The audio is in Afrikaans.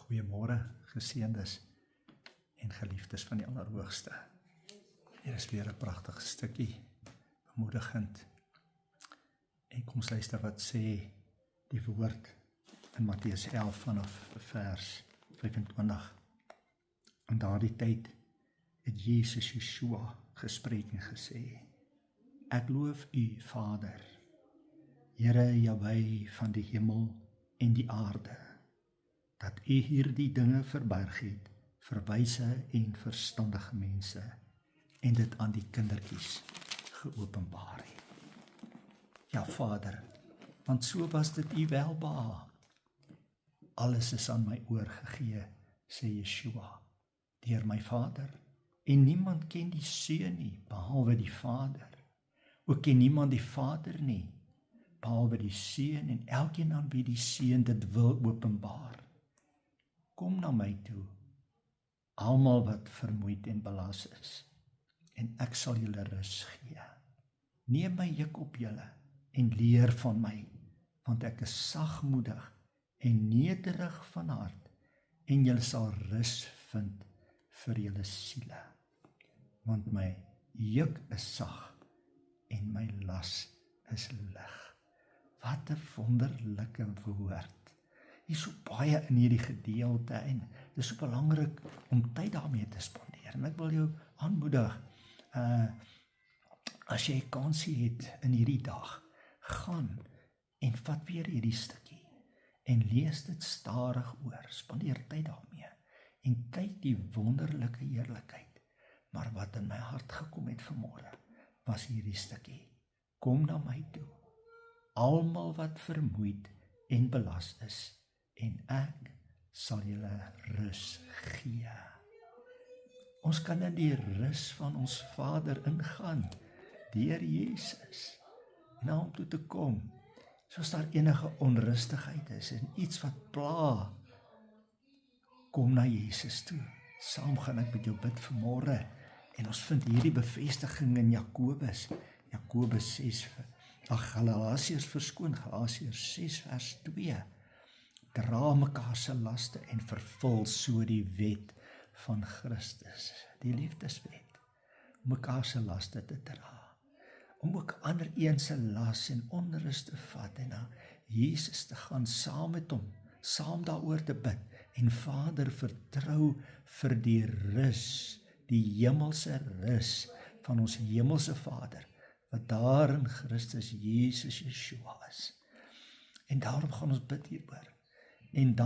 Goeiemôre, geseëndes en geliefdes van die Allerhoogste. Hier is weer 'n pragtige stukkie, bemoedigend. En kom ons luister wat sê die woord in Matteus 11 vanaf vers 25. In daardie tyd het Jesus Yeshua gespreek en gesê: Ek loof U, Vader, Here Jahweh van die hemel en die aarde, dat U hierdie dinge verberg het vir wyse en verstandige mense en dit aan die kindertjies geopenbaar het. Ja, Vader, want so was dit U welbehaag. Alles is aan my oorgegee, sê Yeshua, deur my Vader, en niemand ken die Seun nie, behalwe die Vader. Ook ken niemand die Vader nie, behalwe die Seun en elkeen aan wie die Seun dit wil openbaar. Kom na my toe, almal wat vermoeid en belas is, en ek sal julle rus gee. Neem my juk op julle en leer van my, want ek is sagmoedig en nederig van hart, en julle sal rus vind vir julle siele. Want my juk is sag en my las is lig. Wat 'n wonderlike woord. Hier is so baie in hierdie gedeelte en dit is so belangrik om tyd daarmee te spandeer. En ek wil jou aanmoedig, as jy kansie het in hierdie dag, gaan en vat weer hierdie stukkie en lees dit stadig oor, spandeer tyd daarmee en kyk die wonderlike heerlikheid. Maar wat in my hart gekom het vanmôre, was hierdie stukkie: Kom na my toe, almal wat vermoeid en belas is, en ek sal julle rus gee. Ons kan in die rus van ons Vader ingaan, deur Jesus, na hom toe te kom. Soos daar enige onrustigheid is en iets wat pla, kom na Jesus toe. Saam gaan ek met jou bid vanmôre, en ons vind hierdie bevestiging in Galasiërs 6 vers 2. Dra mekaar se laste en vervul so die wet van Christus, die liefdeswet, om mekaar se laste te dra, om ook ander een se las en onrus te vat en na Jesus te gaan saam met hom, saam daaroor te bid en Vader vertrou vir die rus, die hemelse rus van ons hemelse Vader, wat daar in Christus Jesus Yeshua is. En daarom gaan ons bid hieroor. En dan